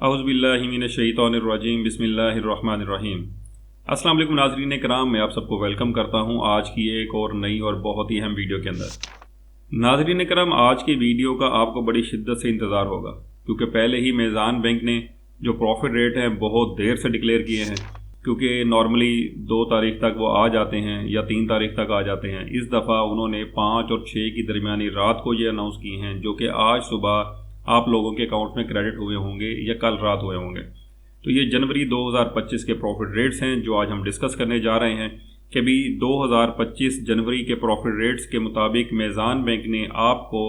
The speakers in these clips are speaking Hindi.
औज़ुबिल्लाहि मिनश्शैतानिर्रजीम बिस्मिल्लाहिर्रहमानिर्रहीम। अस्सलाम वालेकुम नाज़रीन कराम, मैं आप सबको वेलकम करता हूं आज की एक और नई और बहुत ही अहम वीडियो के अंदर। नाज़रीन कराम, आज की वीडियो का आपको बड़ी शिद्दत से इंतज़ार होगा क्योंकि पहले ही मेज़ान बैंक ने जो प्रॉफिट रेट हैं बहुत देर से डिक्लेयर किए हैं, क्योंकि नॉर्मली 2 तारीख तक वो आ जाते हैं या 3 तारीख तक आ जाते हैं। इस दफ़ा उन्होंने 5 और 6 की दरमियानी रात को ये अनाउंस किए हैं, जो कि आज सुबह आप लोगों के अकाउंट में क्रेडिट हुए होंगे या कल रात हुए होंगे। तो ये जनवरी 2025 के प्रॉफिट रेट्स हैं जो आज हम डिस्कस करने जा रहे हैं कि भी 2025 जनवरी के प्रॉफिट रेट्स के मुताबिक मेज़ान बैंक ने आपको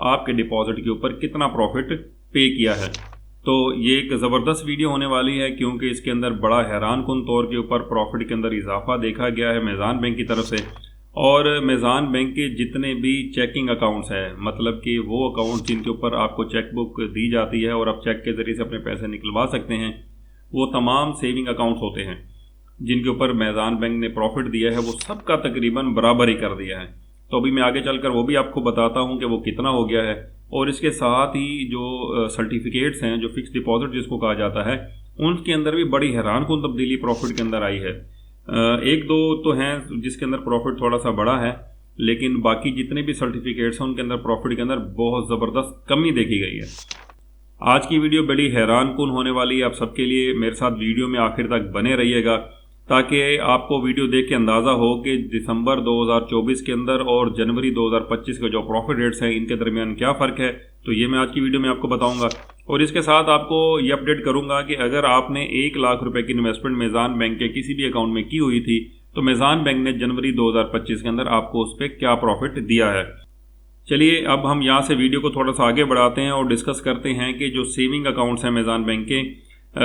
आपके डिपॉजिट के ऊपर कितना प्रॉफिट पे किया है। तो ये एक ज़बरदस्त वीडियो होने वाली है क्योंकि इसके अंदर बड़ा हैरानकुन तौर के ऊपर प्रॉफिट के अंदर इजाफा देखा गया है मेज़ान बैंक की तरफ से। और मेज़ान बैंक के जितने भी चेकिंग अकाउंट्स हैं, मतलब कि वो अकाउंट जिनके ऊपर आपको चेक बुक दी जाती है और आप चेक के ज़रिए से अपने पैसे निकलवा सकते हैं, वो तमाम सेविंग अकाउंट्स होते हैं जिनके ऊपर मेज़ान बैंक ने प्रॉफिट दिया है, वो सब का तकरीबन बराबर ही कर दिया है। तो अभी मैं आगे चलकर वो भी आपको बताता हूँ कि वो कितना हो गया है। और इसके साथ ही जो सर्टिफिकेट्स हैं, जो फिक्स डिपॉजिट जिसको कहा जाता है, उनके अंदर भी बड़ी हैरानकुन तब्दीली प्रॉफिट के अंदर आई है। एक दो तो हैं जिसके अंदर प्रॉफिट थोड़ा सा बड़ा है, लेकिन बाकी जितने भी सर्टिफिकेट्स हैं उनके अंदर प्रॉफिट के अंदर बहुत ज़बरदस्त कमी देखी गई है। आज की वीडियो बड़ी हैरानकुन होने वाली है आप सबके लिए। मेरे साथ वीडियो में आखिर तक बने रहिएगा ताकि आपको वीडियो देख के अंदाज़ा हो कि दिसंबर 2024 के अंदर और जनवरी 2025 के जो प्रॉफिट रेट्स हैं इनके दरमियान क्या फ़र्क है। तो ये मैं आज की वीडियो में आपको बताऊंगा और इसके साथ आपको ये अपडेट करूंगा कि अगर आपने 1 लाख रुपए की इन्वेस्टमेंट मेज़ान बैंक के किसी भी अकाउंट में की हुई थी तो मेज़ान बैंक ने जनवरी 2025 के अंदर आपको उस पर क्या प्रॉफिट दिया है। चलिए अब हम यहाँ से वीडियो को थोड़ा सा आगे बढ़ाते हैं और डिस्कस करते हैं कि जो सेविंग अकाउंट्स हैं मेज़ान बैंक के,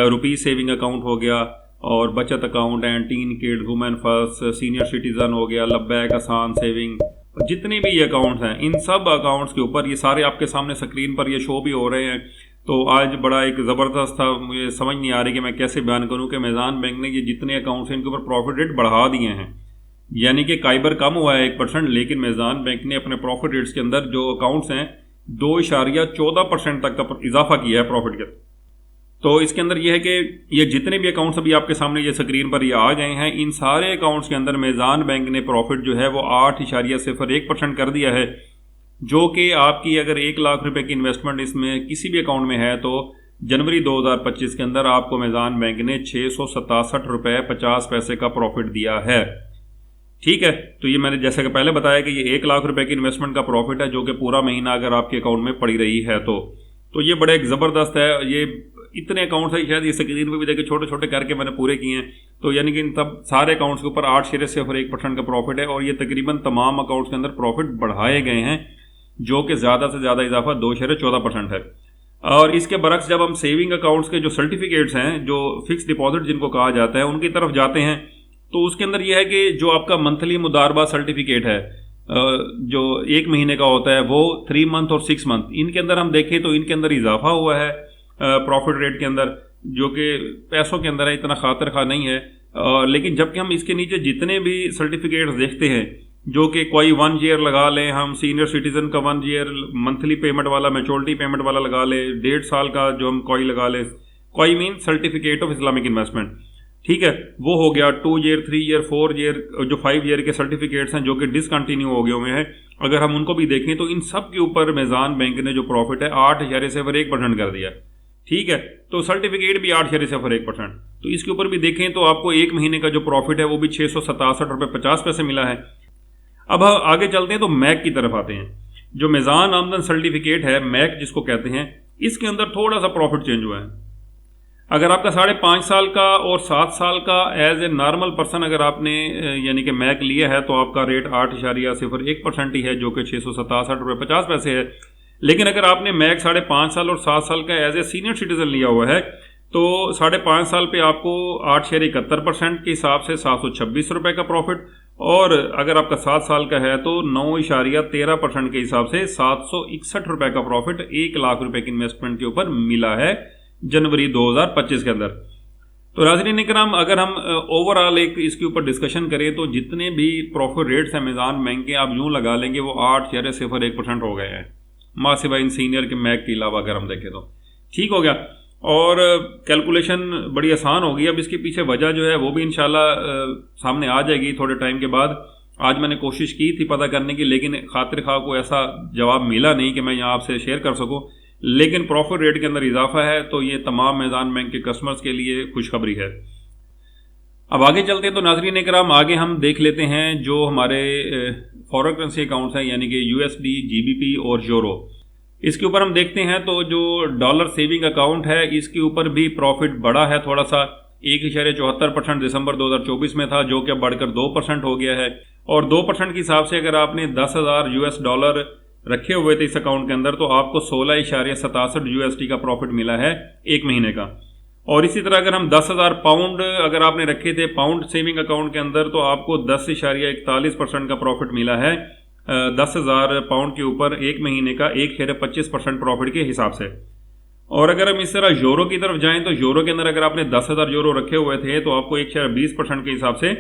रुपीज़ सेविंग अकाउंट हो गया और बचत अकाउंट हैं, tin kid, women first, senior citizen हो गया, लब्बैक, आसान सेविंग, जितने भी ये अकाउंट्स हैं इन सब अकाउंट्स के ऊपर ये सारे आपके सामने स्क्रीन पर ये शो भी हो रहे हैं। तो आज बड़ा एक ज़बरदस्त था, मुझे समझ नहीं आ रही कि मैं कैसे बयान करूं कि मेज़ान बैंक ने ये जितने अकाउंट्स हैं इनके ऊपर प्रॉफिट रेट बढ़ा दिए हैं। यानी कि काइबर कम हुआ है 1%, लेकिन मेज़ान बैंक ने अपने प्रॉफिट रेट्स के अंदर जो अकाउंट्स हैं 2.14% तक का इजाफा किया है प्रॉफिट के। तो इसके अंदर यह है कि ये जितने भी अकाउंट्स अभी आपके सामने ये स्क्रीन पर ये आ गए हैं, इन सारे अकाउंट्स के अंदर मेज़ान बैंक ने प्रॉफिट जो है वो 8.01% कर दिया है, जो कि आपकी अगर 1 लाख रुपए की इन्वेस्टमेंट इसमें किसी भी अकाउंट में है तो जनवरी 2025 के अंदर आपको मेज़ान बैंक ने 667 रुपये 50 पैसे का प्रॉफिट दिया है। ठीक है, तो ये मैंने जैसे कि पहले बताया कि ये 1 लाख रुपए की इन्वेस्टमेंट का प्रॉफिट है जो कि पूरा महीना अगर आपके अकाउंट में पड़ी रही है तो ये बड़ा एक ज़बरदस्त है। ये इतने अकाउंट्स है, शायद ये स्क्रीन पे भी देखे छोटे छोटे करके मैंने पूरे किए हैं। तो यानी कि इन तब सारे अकाउंट्स के ऊपर 8.01% का प्रॉफिट है और ये तकरीबन तमाम अकाउंट्स के अंदर प्रॉफिट बढ़ाए गए हैं, जो कि ज़्यादा से ज़्यादा इजाफा 2.14% है। और इसके बरक्स जब हम सेविंग अकाउंट्स के जो सर्टिफिकेट्स हैं, जो फिक्स डिपॉजिट जिनको कहा जाता है, उनकी तरफ जाते हैं तो उसके अंदर यह है कि जो आपका मंथली मुदारबा सर्टिफिकेट है जो 1 महीने का होता है, वो 3 मंथ और 6 मंथ, इनके अंदर हम देखें तो इनके अंदर इजाफा हुआ है प्रॉफिट रेट के अंदर, जो कि पैसों के अंदर है, इतना खातिर खा नहीं है। लेकिन जबकि हम इसके नीचे जितने भी सर्टिफिकेट्स देखते हैं, जो कि कोई 1 ईयर लगा लें, हम सीनियर सिटीज़न का 1 ईयर मंथली पेमेंट वाला, मैच्योरिटी पेमेंट वाला लगा लें, 1.5 साल का जो हम कोई लगा लें, कोई mean certificate of Islamic investment, ठीक है, वो हो गया 2 ईयर, 3 ईयर, 4 ईयर, जो 5 ईयर के सर्टिफिकेट्स हैं जो कि डिसकंटिन्यू हो गए हुए हैं, अगर हम उनको भी देखें तो इन सब के ऊपर मेज़ान बैंक ने जो प्रॉफिट है 8.01% कर दिया। ठीक है, तो सर्टिफिकेट भी 8.01%। तो इसके ऊपर भी देखें तो आपको 1 महीने का जो प्रॉफिट है वो भी 667 रुपये 50 पैसे मिला है। अब आगे चलते हैं तो मैक की तरफ आते हैं। जो मेज़ान आमदन सर्टिफिकेट है, मैक जिसको कहते हैं, इसके अंदर थोड़ा सा प्रॉफिट चेंज हुआ है। अगर आपका 5.5 साल का और 7 साल का एज ए नॉर्मल पर्सन अगर आपने यानी कि मैक लिया है तो आपका रेट 8.01% ही है, जो कि 667 रुपये 50 पैसे है। लेकिन अगर आपने मैक 5.5 साल और 7 साल का एज ए सीनियर सिटीज़न लिया हुआ है तो 5.5 साल पे आपको 8.71% के हिसाब से 726 रुपये का प्रॉफिट, और अगर आपका 7 साल का है तो 9.13% के हिसाब से 761 रुपये का प्रॉफिट 1 लाख रुपए की इन्वेस्टमेंट के ऊपर मिला है जनवरी 2025 के अंदर। तो नाज़रीन इकराम, अगर हम ओवरऑल एक इसके ऊपर डिस्कशन करें तो जितने भी प्रॉफिट रेट्स हैं मेज़ान बैंक के, आप यूँ लगा लेंगे वो 8.01% हो गए हैं, माँ सिवाय इन सीनियर के मैक के अलावा अगर हम देखें तो। ठीक हो गया। और कैलकुलेशन बड़ी आसान होगी। अब इसके पीछे वजह जो है वो भी इंशाल्लाह सामने आ जाएगी थोड़े टाइम के बाद। आज मैंने कोशिश की थी पता करने की, लेकिन खातिर खा को ऐसा जवाब मिला नहीं कि मैं यहाँ आपसे शेयर कर सकूँ। लेकिन प्रॉफिट रेट के अंदर इजाफा है, तो ये तमाम मैज़ान बैंक के कस्टमर्स के लिए खुशखबरी है। अब आगे चलते हैं तो नाज़रीन इकराम, आगे हम देख लेते हैं जो हमारे फॉरेन करेंसी अकाउंट्स हैं, यानी कि USD, GBP और यूरो। इसके ऊपर हम देखते हैं तो जो डॉलर सेविंग अकाउंट है इसके ऊपर भी प्रॉफिट बढ़ा है थोड़ा सा। 1.74% दिसंबर 2024 में था, जो कि अब बढ़कर 2% हो गया है। और 2% के हिसाब से अगर आपने $10,000 रखे हुए थे इस अकाउंट के अंदर, तो आपको 16.67 USD का प्रॉफिट मिला है एक महीने का। और इसी तरह अगर हम 10,000 पाउंड अगर आपने रखे थे पाउंड सेविंग अकाउंट के अंदर, तो आपको 10.41% का प्रॉफिट मिला है 10,000 पाउंड के ऊपर एक महीने का 1.25% प्रॉफिट के हिसाब से। और अगर हम इस तरह यूरो की तरफ जाएं तो यूरो के अंदर अगर आपने 10,000 यूरो रखे हुए थे, तो आपको 1.20% के हिसाब से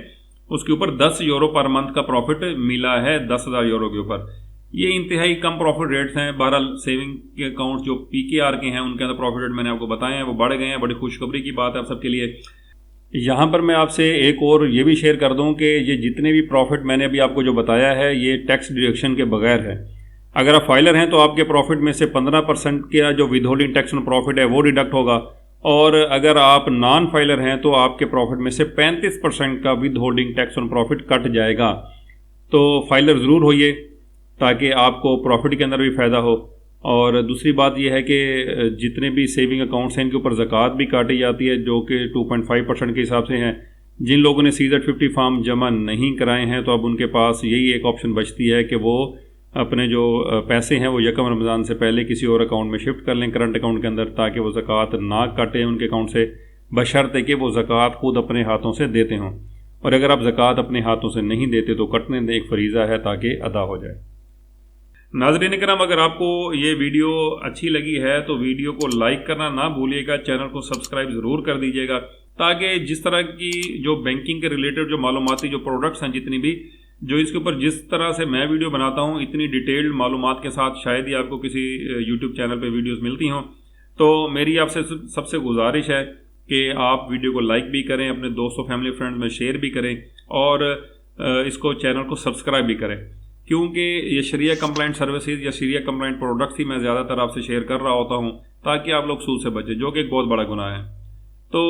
उसके ऊपर 10 यूरो पर मंथ का प्रॉफिट मिला है 10,000 यूरो के ऊपर। ये इंतहाई कम प्रॉफिट रेट्स हैं। बहरहाल सेविंग के अकाउंट जो PKR के हैं उनके अंदर प्रॉफिट रेट मैंने आपको बताए हैं वो बढ़ गए हैं। बड़ी खुशखबरी की बात है आप सबके लिए। यहाँ पर मैं आपसे एक और ये भी शेयर कर दूँ कि ये जितने भी प्रॉफिट मैंने अभी आपको जो बताया है ये टैक्स डिडक्शन के बगैर है। अगर आप फाइलर हैं तो आपके प्रॉफिट में से 15% का जो विदहोल्डिंग टैक्स ऑन प्रॉफिट है वो डिडक्ट होगा, और अगर आप नॉन फाइलर हैं तो आपके प्रॉफिट में से 35% का withholding tax on profit cut जाएगा। तो फाइलर ज़रूर होइए ताकि आपको प्रॉफिट के अंदर भी फ़ायदा हो। और दूसरी बात यह है कि जितने भी सेविंग अकाउंट्स हैं इनके ऊपर ज़कात भी काटी जाती है, जो कि 2.5% के हिसाब से हैं। जिन लोगों ने CZ50 फॉर्म जमा नहीं कराए हैं तो अब उनके पास यही एक ऑप्शन बचती है कि वो अपने जो पैसे हैं वो यकम रमज़ान से पहले किसी और अकाउंट में शिफ्ट कर लें, करंट अकाउंट के अंदर, ताकि वो ज़कात ना काटे उनके अकाउंट से, बशर्ते कि वो ज़कात खुद अपने हाथों से देते हों। और अगर आप ज़कात अपने हाथों से नहीं देते तो कटने दें, एक फरीज़ा है ताकि अदा हो जाए। नाज़रीन इकराम, अगर आपको ये वीडियो अच्छी लगी है तो वीडियो को लाइक करना ना भूलिएगा, चैनल को सब्सक्राइब ज़रूर कर दीजिएगा, ताकि जिस तरह की जो बैंकिंग के रिलेटेड जो मालूमाती जो प्रोडक्ट्स हैं जितनी भी, जो इसके ऊपर जिस तरह से मैं वीडियो बनाता हूँ इतनी डिटेल्ड मालूमात के साथ शायद ही आपको किसी यूट्यूब चैनल पे वीडियोस मिलती हों। तो मेरी आपसे सबसे गुजारिश है कि आप वीडियो को लाइक भी करें, अपने दोस्तों फैमिली फ्रेंड्स में शेयर भी करें, और इसको चैनल को सब्सक्राइब भी करें, क्योंकि ये शरिया कंप्लाइंट सर्विसेज या शरिया कंप्लाइंट प्रोडक्ट्स ही मैं ज़्यादातर आपसे शेयर कर रहा होता हूँ, ताकि आप लोग सूद से बचें, जो कि एक बहुत बड़ा गुनाह है। तो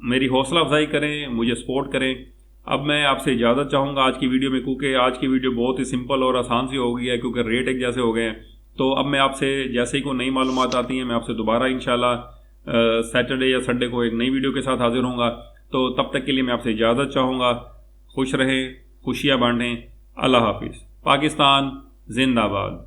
मेरी हौसला अफजाई करें, मुझे सपोर्ट करें। अब मैं आपसे इजाज़त चाहूँगा आज की वीडियो में, क्योंकि आज की वीडियो बहुत ही सिंपल और आसान सी हो गई है, क्योंकि रेट एक जैसे हो गए हैं। तो अब मैं आपसे जैसे ही कोई नई मालूमात आती हैं मैं आपसे दोबारा इंशाल्लाह सैटरडे या संडे को एक नई वीडियो के साथ हाजिर होऊंगा। तो तब तक के लिए मैं आपसे इजाज़त चाहूँगा। खुश रहें, खुशियाँ बांटें। अल्लाह हाफिज़। पाकिस्तान जिंदाबाद।